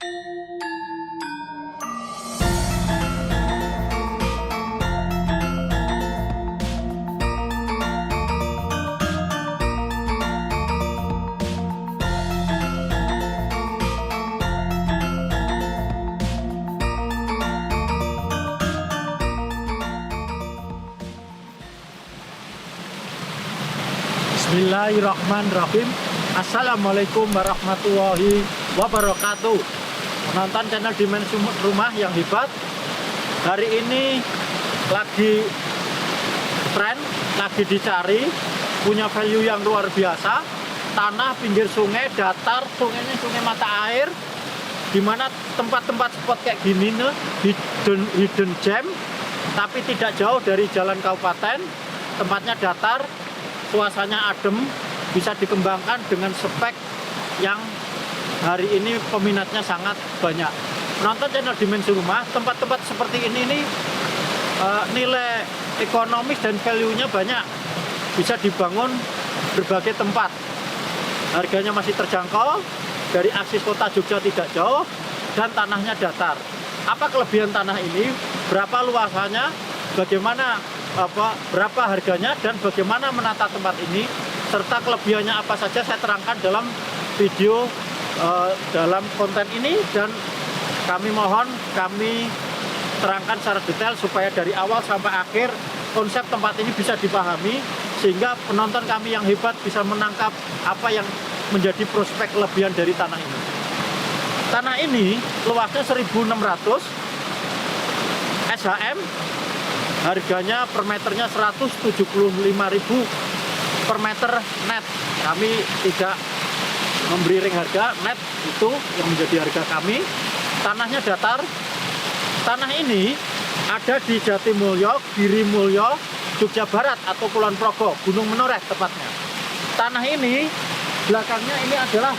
Bismillahirrahmanirrahim. Assalamualaikum warahmatullahi wabarakatuh. Penonton channel Dimensi Rumah yang hebat. Hari ini lagi tren, lagi dicari, punya value yang luar biasa. Tanah pinggir sungai, datar, sungainya sungai mata air, dimana tempat-tempat spot kayak gini nih, hidden gem, tapi tidak jauh dari jalan kabupaten. Tempatnya datar, suasananya adem, bisa dikembangkan dengan spek yang hari ini peminatnya sangat banyak. Menonton channel Dimensi Rumah, tempat-tempat seperti ini nilai ekonomis dan value-nya banyak, bisa dibangun berbagai tempat. Harganya masih terjangkau, dari akses kota Jogja tidak jauh, dan tanahnya datar. Apa kelebihan tanah ini? Berapa luasannya? Bagaimana berapa harganya dan bagaimana menata tempat ini, serta kelebihannya apa saja saya terangkan dalam video dalam konten ini, dan kami mohon kami terangkan secara detail supaya dari awal sampai akhir konsep tempat ini bisa dipahami, sehingga penonton kami yang hebat bisa menangkap apa yang menjadi prospek kelebihan dari tanah ini. Tanah ini luasnya 1.600 SHM. Harganya per meternya 175.000 per meter net. Kami tidak memberi ring harga, net itu yang menjadi harga kami. Tanahnya datar. Tanah ini ada di Jatimulyo, Girimulyo, Jogja Barat atau Kulon Progo, Gunung Menoreh tepatnya. Tanah ini belakangnya ini adalah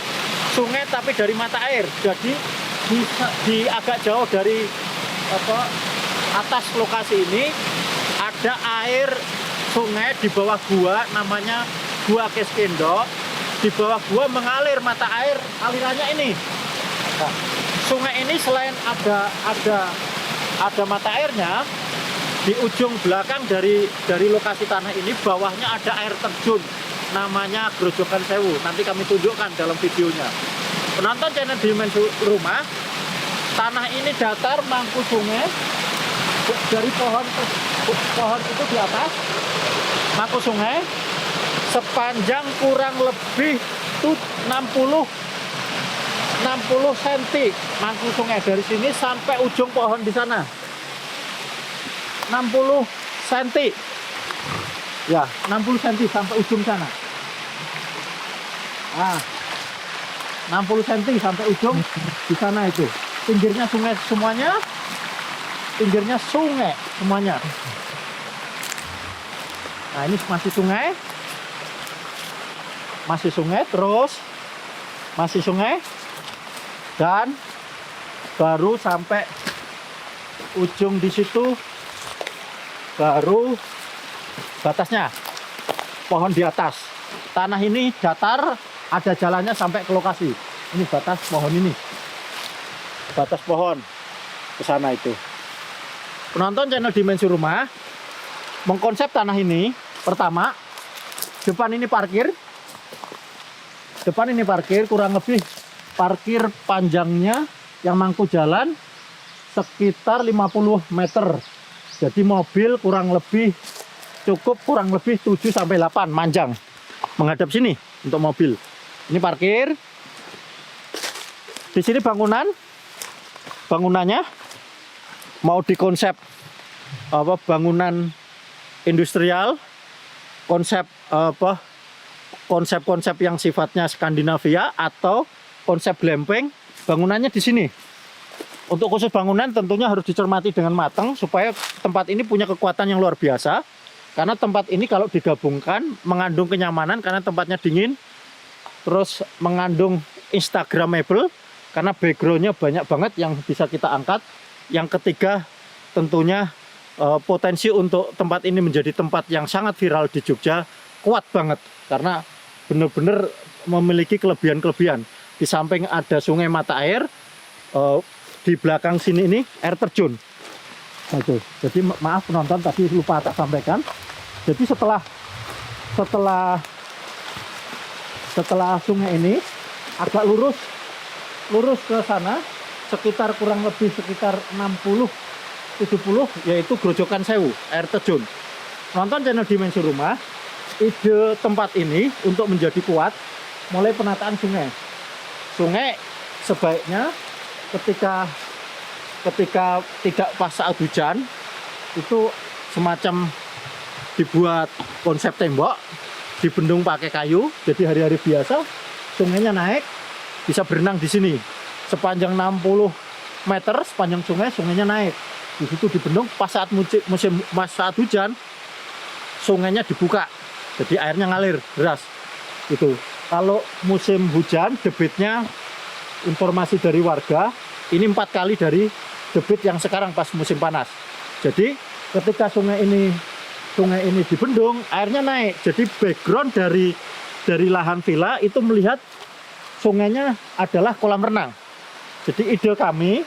sungai tapi dari mata air. Jadi di agak jauh dari atas lokasi ini ada air sungai di bawah gua, namanya Gua Keskendo. Di bawah gua mengalir mata air, alirannya ini. Nah, sungai ini selain ada mata airnya, di ujung belakang dari lokasi tanah ini bawahnya ada air terjun, namanya Grojogan Sewu. Nanti kami tunjukkan dalam videonya. Penonton channel Dimensi Rumah, tanah ini datar, mangku sungai. Dari pohon itu di atas mangku sungai, sepanjang kurang lebih 60 cm mangku sungai dari sini sampai ujung pohon di sana. 60 cm. Ya, 60 cm sampai ujung sana. Nah, 60 cm sampai ujung di sana itu. Pinggirnya sungai semuanya. Pinggirnya sungai semuanya. Nah, ini masih sungai, terus masih sungai, dan baru sampai ujung di situ, baru batasnya pohon di atas. Tanah ini datar, ada jalannya sampai ke lokasi. Ini batas pohon ini, batas pohon ke sana itu. Penonton channel Dimensi Rumah mengkonsep tanah ini, pertama, depan ini parkir, kurang lebih parkir panjangnya yang mangku jalan sekitar 50 meter. Jadi mobil kurang lebih 7-8 manjang menghadap sini untuk mobil. Ini parkir. Di sini bangunannya mau dikonsep bangunan industrial, konsep yang sifatnya Skandinavia atau konsep glamping, bangunannya di sini. Untuk khusus bangunan tentunya harus dicermati dengan matang supaya tempat ini punya kekuatan yang luar biasa. Karena tempat ini kalau digabungkan mengandung kenyamanan karena tempatnya dingin, terus mengandung instagramable karena backgroundnya banyak banget yang bisa kita angkat. Yang ketiga, tentunya potensi untuk tempat ini menjadi tempat yang sangat viral di Jogja kuat banget karena benar-benar memiliki kelebihan-kelebihan. Di samping ada sungai mata air, di belakang sini ini air terjun. Nah, itu. Jadi maaf penonton, tadi lupa tak sampaikan. Jadi setelah sungai ini agak lurus ke sana sekitar kurang lebih sekitar 60-70, yaitu Grojogan Sewu, air terjun. Nonton channel Dimensi Rumah, ide tempat ini untuk menjadi kuat mulai penataan sungai. Sungai sebaiknya ketika tidak pas saat hujan itu semacam dibuat konsep tembok, dibendung pakai kayu. Jadi hari-hari biasa sungainya naik, bisa berenang di sini sepanjang 60 meter sepanjang sungainya naik. Di situ dibendung. Pas saat saat hujan sungainya dibuka, jadi airnya ngalir deras. Itu kalau musim hujan debitnya, informasi dari warga ini 4 kali dari debit yang sekarang pas musim panas. Jadi ketika sungai ini dibendung, airnya naik. Jadi background dari lahan villa itu melihat sungainya adalah kolam renang. Jadi ide kami,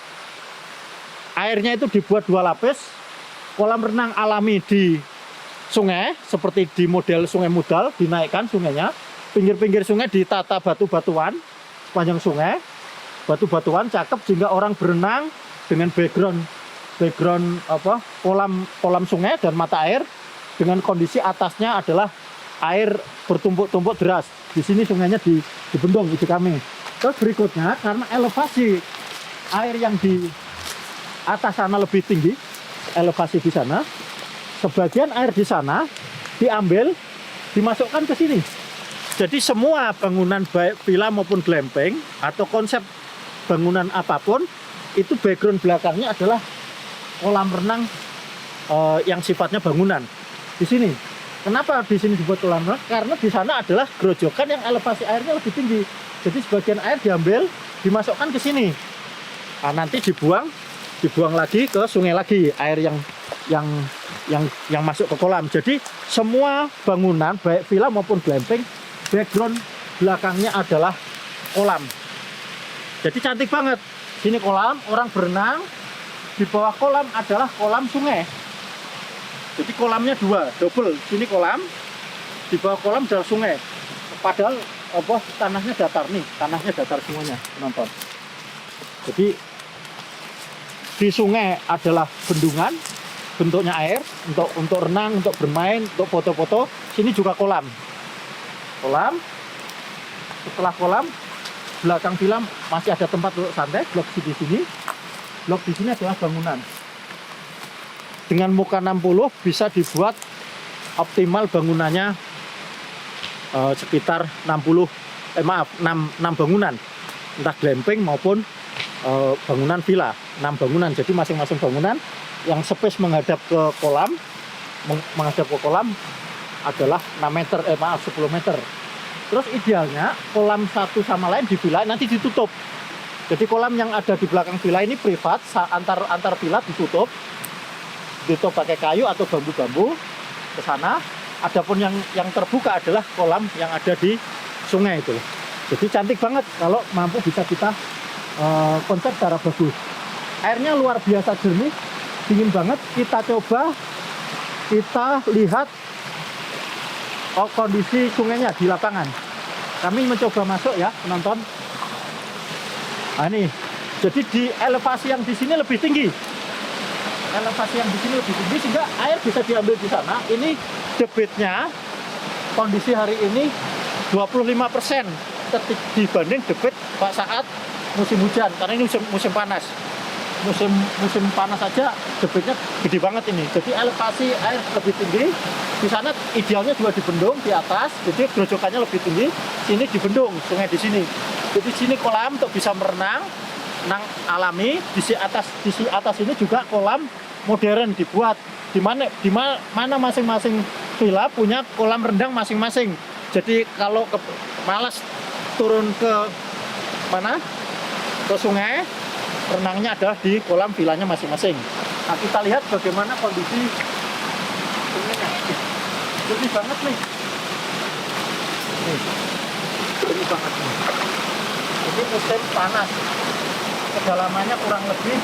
airnya itu dibuat 2 lapis, kolam renang alami di sungai seperti di model Sungai Mudal, dinaikkan sungainya, pinggir-pinggir sungai ditata batu-batuan sepanjang sungai, batu-batuan cakep sehingga orang berenang dengan background kolam sungai dan mata air, dengan kondisi atasnya adalah air bertumpuk-tumpuk deras. Di sini sungainya dibendung, ide kami. Terus berikutnya, karena elevasi air yang di atas sana lebih tinggi, elevasi di sana, sebagian air di sana diambil, dimasukkan ke sini. Jadi semua bangunan baik villa maupun glamping atau konsep bangunan apapun itu background belakangnya adalah kolam renang yang sifatnya bangunan. Di sini, kenapa di sini dibuat kolam renang? Karena di sana adalah grojogan yang elevasi airnya lebih tinggi. Jadi sebagian air diambil, dimasukkan ke sini. Nah, nanti dibuang lagi ke sungai lagi air yang masuk ke kolam. Jadi semua bangunan baik villa maupun glamping background belakangnya adalah kolam. Jadi cantik banget. Sini kolam, orang berenang. Di bawah kolam adalah kolam sungai. Jadi kolamnya 2, double. Sini kolam, di bawah kolam adalah sungai. Padahal tanahnya datar nih, tanahnya datar semuanya, penonton. Jadi di sungai adalah bendungan, bentuknya air untuk renang, untuk bermain, untuk foto-foto. Sini juga kolam. Setelah kolam, belakang villa masih ada tempat untuk santai. Blok di sini. Blok di sini adalah bangunan. Dengan muka 60 bisa dibuat optimal bangunannya sekitar 6 bangunan. Entah glamping maupun bangunan villa. 6 bangunan. Jadi masing-masing bangunan yang space menghadap ke kolam adalah 10 meter. Terus idealnya kolam satu sama lain di villa nanti ditutup. Jadi kolam yang ada di belakang villa ini privat, antar villa ditutup pakai kayu atau bambu-bambu ke sana. Adapun yang terbuka adalah kolam yang ada di sungai itu. Jadi cantik banget kalau mampu bisa kita konsep secara bagus. Airnya luar biasa jernih, dingin banget. Kita coba, kita lihat kondisi sungainya di lapangan. Kami mencoba masuk ya, penonton. Nah ini, jadi di elevasi yang di sini lebih tinggi. Sehingga air bisa diambil di sana. Ini debitnya kondisi hari ini 25% dibanding debit saat musim hujan, karena ini musim panas. Musim panas saja debitnya gede banget ini. Jadi elevasi air lebih tinggi. Di sana idealnya juga dibendung di atas, jadi grojokannya lebih tinggi. Sini dibendung, sungai di sini. Jadi sini kolam untuk bisa renang alami. Di atas ini juga kolam modern dibuat. Di mana masing-masing villa punya kolam rendang masing-masing. Jadi kalau malas turun ke mana? Ke sungai, renangnya adalah di kolam villanya masing-masing. Nah, kita lihat bagaimana kondisi sungainya. Jernih banget nih. Jernih banget nih. Ini musim panas. kedalamannya kurang lebih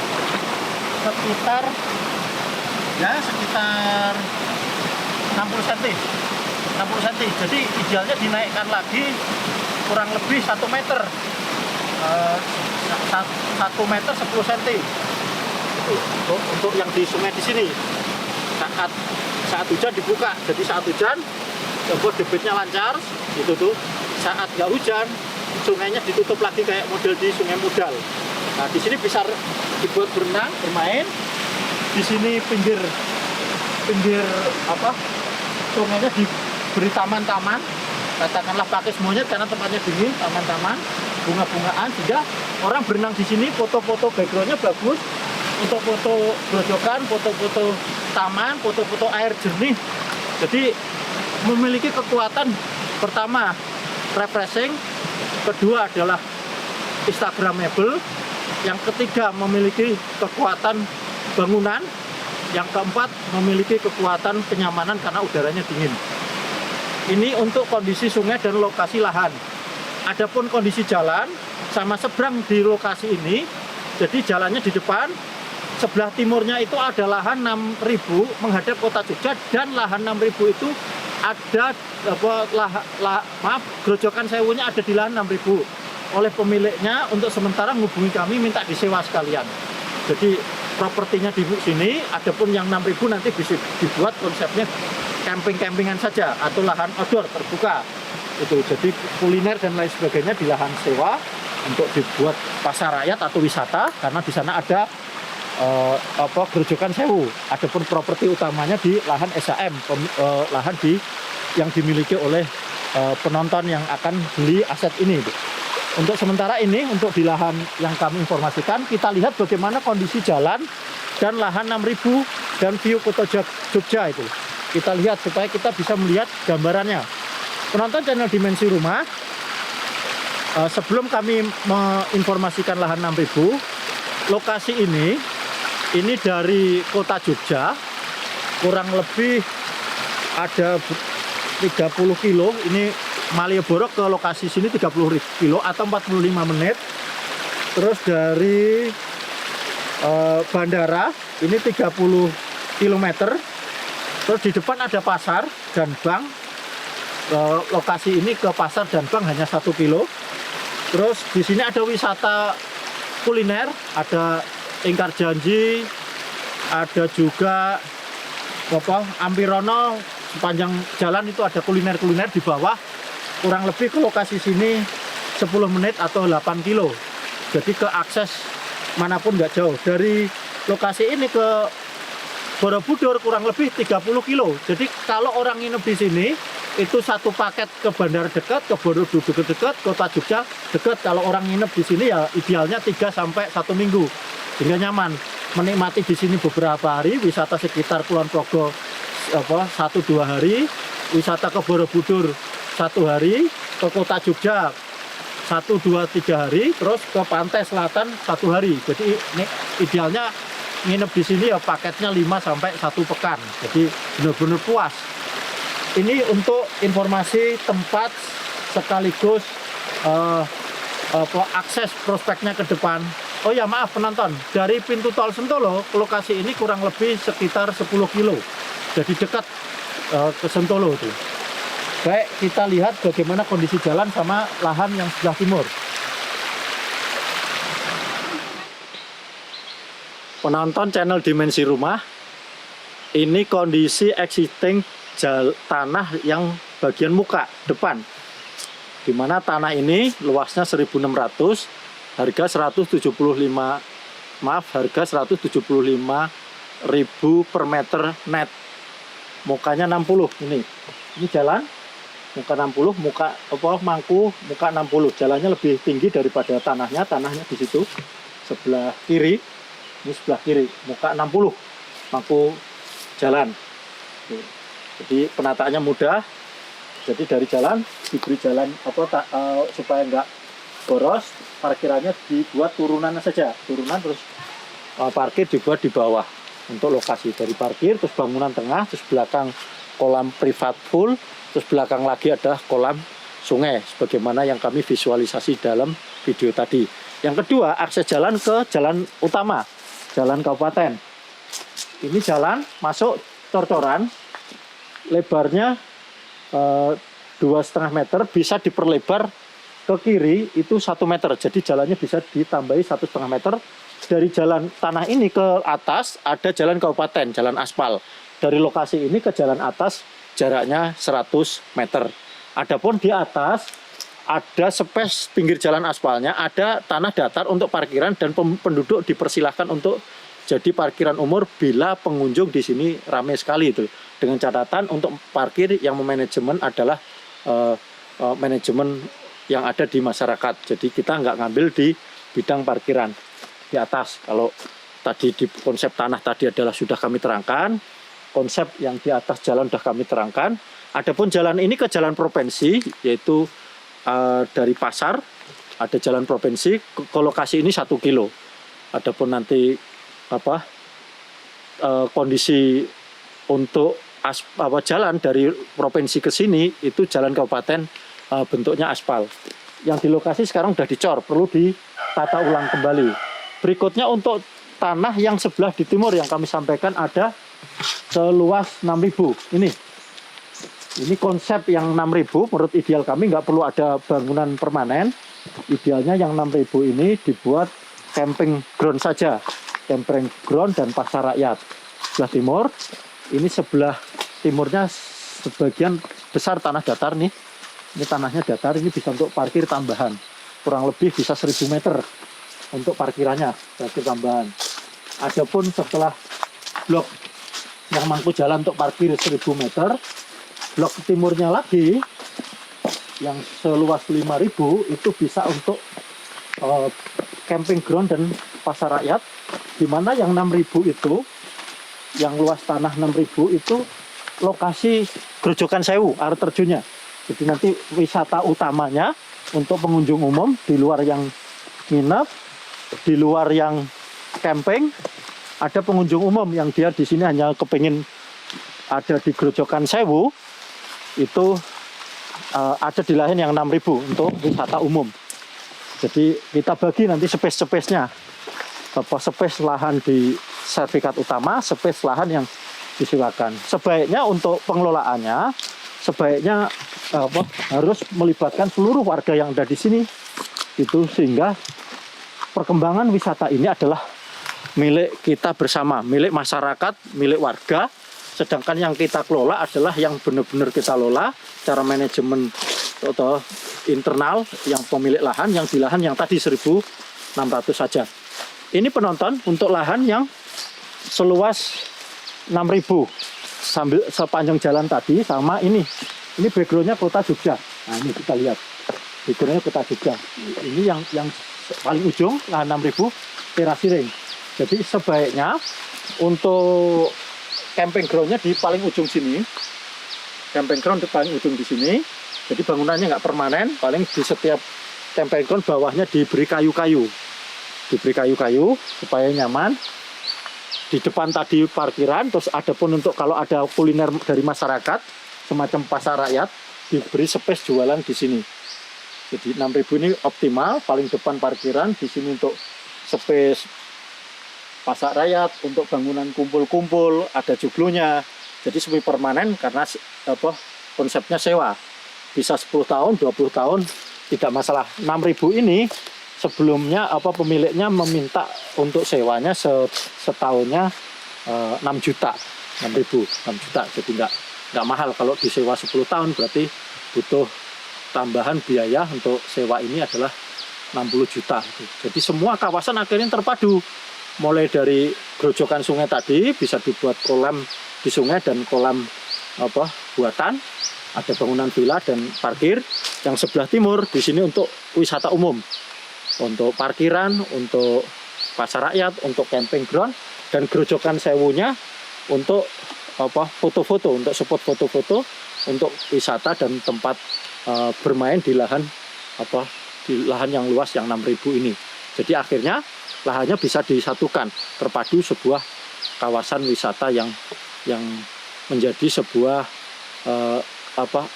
sekitar 60 cm. 60 cm. Jadi idealnya dinaikkan lagi kurang lebih 1 meter. 1 meter 10 cm. Untuk yang di sungai di sini. Saat hujan dibuka. Jadi saat hujan debitnya lancar, itu tuh. Saat nggak hujan, sungainya ditutup lagi kayak model di Sungai Mudal. Nah, di sini bisa dibuat berenang, bermain. Di sini pinggir sungainya diberi taman-taman, katakanlah pakis monyet karena tempatnya dingin, taman-taman, bunga-bungaan, sehingga orang berenang di sini, foto-foto backgroundnya bagus, untuk foto grojokan, foto-foto taman, foto-foto air jernih. Jadi memiliki kekuatan, pertama refreshing, kedua adalah instagramable, yang ketiga memiliki kekuatan bangunan, yang keempat memiliki kekuatan kenyamanan karena udaranya dingin. Ini untuk kondisi sungai dan lokasi lahan. Adapun kondisi jalan sama seberang di lokasi ini, jadi jalannya di depan, sebelah timurnya itu ada lahan 6.000 menghadap kota Jogja, dan lahan 6.000 itu ada grojokan sewunya ada di lahan 6.000 oleh pemiliknya. Untuk sementara menghubungi kami, minta disewa sekalian. Jadi propertinya di sini. Adapun yang 6.000 nanti bisa dibuat konsepnya camping-campingan saja atau lahan outdoor terbuka. Itu jadi kuliner dan lain sebagainya di lahan sewa untuk dibuat pasar rakyat atau wisata, karena di sana ada grojokan sewu. Adapun properti utamanya di lahan SAM, lahan yang dimiliki oleh penonton yang akan beli aset ini. Untuk sementara ini, untuk di lahan yang kami informasikan, kita lihat bagaimana kondisi jalan dan lahan 6.000 dan view kota Jogja itu. Kita lihat supaya kita bisa melihat gambarannya. Penonton channel Dimensi Rumah, sebelum kami menginformasikan lahan 6.000, lokasi ini dari kota Jogja kurang lebih ada 30 kilo. Ini Malioboro ke lokasi sini 30 kilo atau 45 menit. Terus dari bandara ini 30 km. Terus di depan ada pasar dan bank. Lokasi ini ke pasar dan bank hanya 1 kilo. Terus di sini ada wisata kuliner, ada Ingkar Janji, ada juga Ampirono. Sepanjang jalan itu ada kuliner-kuliner di bawah. Kurang lebih ke lokasi sini 10 menit atau 8 kilo. Jadi ke akses manapun nggak jauh. Dari lokasi ini ke Borobudur kurang lebih 30 kilo. Jadi kalau orang nginep di sini, itu satu paket ke bandara dekat, ke Borobudur dekat, kota Jogja dekat. Kalau orang nginep di sini ya idealnya 3 sampai 1 minggu. Sehingga nyaman. Menikmati di sini beberapa hari, wisata sekitar Kulon Progo 1-2 hari, wisata ke Borobudur 1 hari, ke kota Jogja 1-2-3 hari, terus ke pantai selatan 1 hari. Jadi ini idealnya nginep di sini ya paketnya 5 sampai 1 pekan. Jadi benar-benar puas. Ini untuk informasi tempat sekaligus akses prospeknya ke depan. Oh ya, maaf penonton, dari pintu tol Sentolo ke lokasi ini kurang lebih sekitar 10 kilo. Jadi dekat ke Sentolo itu. Baik, kita lihat bagaimana kondisi jalan sama lahan yang sebelah timur. Penonton channel Dimensi Rumah, ini kondisi existing tanah yang bagian muka depan, dimana tanah ini luasnya 1.600, harga 175.000 per meter net. Mukanya 60 ini jalan muka 60, mangku muka 60. Jalannya lebih tinggi daripada tanahnya di situ sebelah kiri. Ini sebelah kiri muka 60 mangku jalan. Jadi penataannya mudah. Jadi dari jalan diberi jalan supaya enggak boros, parkirannya dibuat turunannya saja, turunan, terus parkir dibuat di bawah untuk lokasi. Dari parkir terus bangunan tengah, terus belakang kolam privat full, terus belakang lagi ada kolam sungai sebagaimana yang kami visualisasi dalam video tadi. Yang kedua, akses jalan ke jalan utama, jalan kabupaten. Ini jalan masuk cor-coran, lebarnya 2,5 meter, bisa diperlebar ke kiri itu 1 meter. Jadi jalannya bisa ditambahi 1,5 meter. Dari jalan tanah ini ke atas ada jalan kabupaten, jalan aspal. Dari lokasi ini ke jalan atas jaraknya 100 meter. Adapun di atas ada space pinggir jalan aspalnya, ada tanah datar untuk parkiran dan penduduk dipersilahkan untuk jadi parkiran umum bila pengunjung di sini ramai sekali itu. Dengan catatan untuk parkir yang memanajemen adalah manajemen yang ada di masyarakat. Jadi kita nggak ngambil di bidang parkiran di atas. Kalau tadi di konsep tanah tadi adalah sudah kami terangkan, konsep yang di atas jalan sudah kami terangkan. Adapun jalan ini ke jalan provinsi, yaitu dari pasar ada jalan provinsi ke lokasi ini 1 kilo. Adapun nanti kondisi untuk jalan dari provinsi ke sini itu jalan kabupaten bentuknya aspal. Yang di lokasi sekarang sudah dicor, perlu ditata ulang kembali. Berikutnya untuk tanah yang sebelah di timur yang kami sampaikan ada seluas 6.000 ini. Ini konsep yang 6.000 menurut ideal kami, nggak perlu ada bangunan permanen. Idealnya yang 6.000 ini dibuat camping ground saja. Camping ground dan pasar rakyat. Sebelah timur, ini sebelah timurnya sebagian besar tanah datar nih. Ini tanahnya datar, ini bisa untuk parkir tambahan. Kurang lebih bisa 1.000 meter untuk parkirannya, parkir tambahan. Adapun setelah blok yang mampu jalan untuk parkir 1.000 meter, blok timurnya lagi yang seluas 5.000 itu bisa untuk camping ground dan pasar rakyat, di mana yang 6.000 itu, yang luas tanah 6.000 itu lokasi Grojogan Sewu, air terjunnya. Jadi nanti wisata utamanya untuk pengunjung umum, di luar yang nginep, di luar yang camping, ada pengunjung umum yang dia di sini hanya kepingin ada di Grojogan Sewu. Itu ada di lahan yang 6.000 untuk wisata umum. Jadi kita bagi nanti space-nya. Space lahan di sertifikat utama, space lahan yang disilakan. Sebaiknya untuk pengelolaannya, sebaiknya harus melibatkan seluruh warga yang ada di sini. Itu sehingga perkembangan wisata ini adalah milik kita bersama, milik masyarakat, milik warga. Sedangkan yang kita kelola adalah yang benar-benar kita lola, cara manajemen atau internal yang pemilik lahan, yang di lahan yang tadi 1.600 saja. Ini penonton untuk lahan yang seluas 6.000 sambil sepanjang jalan tadi, sama ini backgroundnya kota Jogja. Nah ini kita lihat backgroundnya kota Jogja. Ini yang paling ujung lahan 6.000 teras ring. Jadi sebaiknya untuk camping groundnya di paling ujung sini, camping ground di paling ujung di sini. Jadi bangunannya nggak permanen, paling di setiap camping ground bawahnya diberi kayu-kayu, supaya nyaman. Di depan tadi parkiran, terus ada pun untuk kalau ada kuliner dari masyarakat, semacam pasar rakyat, diberi space jualan di sini. Jadi 6.000 ini optimal, paling depan parkiran, di sini untuk space pasar rakyat, untuk bangunan kumpul-kumpul, ada joglonya. Jadi semi permanen karena konsepnya sewa. Bisa 10 tahun, 20 tahun, tidak masalah. 6.000 ini sebelumnya pemiliknya meminta untuk sewanya setahunnya 6 juta. 6.000, 6 juta. Jadi nggak mahal. Kalau disewa 10 tahun berarti butuh tambahan biaya untuk sewa ini adalah 60 juta. Jadi semua kawasan akhirnya terpadu. Mulai dari grojokan sungai tadi bisa dibuat kolam di sungai dan kolam buatan, ada bangunan villa dan parkir. Yang sebelah timur di sini untuk wisata umum, untuk parkiran, untuk pasar rakyat, untuk camping ground, dan Grojogan Sewunya untuk foto-foto, untuk spot foto-foto, untuk wisata dan tempat bermain di lahan yang luas yang 6.000 ini. Jadi akhirnya lahannya bisa disatukan, terpadu sebuah kawasan wisata yang menjadi sebuah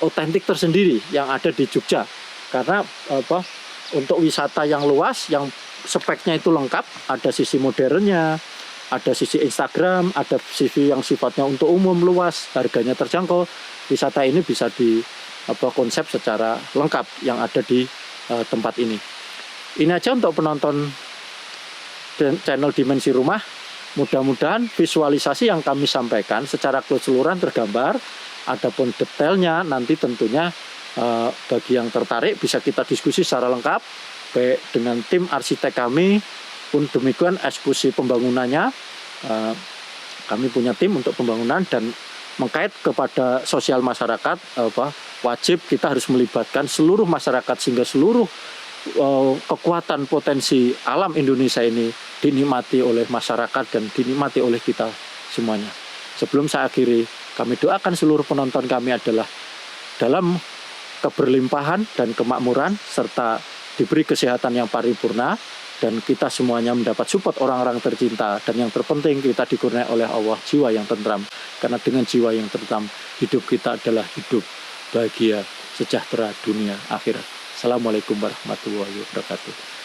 otentik tersendiri yang ada di Jogja. Karena untuk wisata yang luas, yang speknya itu lengkap, ada sisi modernnya, ada sisi Instagram, ada sisi yang sifatnya untuk umum luas, harganya terjangkau. Wisata ini bisa di konsep secara lengkap yang ada di tempat ini. Ini aja untuk penonton channel Dimensi Rumah. Mudah-mudahan visualisasi yang kami sampaikan secara keseluruhan tergambar. Adapun detailnya nanti tentunya bagi yang tertarik bisa kita diskusi secara lengkap baik dengan tim arsitek kami pun demikian eksekusi pembangunannya. Kami punya tim untuk pembangunan dan mengkait kepada sosial masyarakat, wajib kita harus melibatkan seluruh masyarakat sehingga seluruh kekuatan potensi alam Indonesia ini dinikmati oleh masyarakat dan dinikmati oleh kita semuanya. Sebelum saya akhiri, kami doakan seluruh penonton kami adalah dalam keberlimpahan dan kemakmuran serta diberi kesehatan yang paripurna dan kita semuanya mendapat support orang-orang tercinta dan yang terpenting kita dikurniai oleh Allah jiwa yang tentram, karena dengan jiwa yang tentram hidup kita adalah hidup bahagia sejahtera dunia akhirat. Assalamualaikum warahmatullahi wabarakatuh.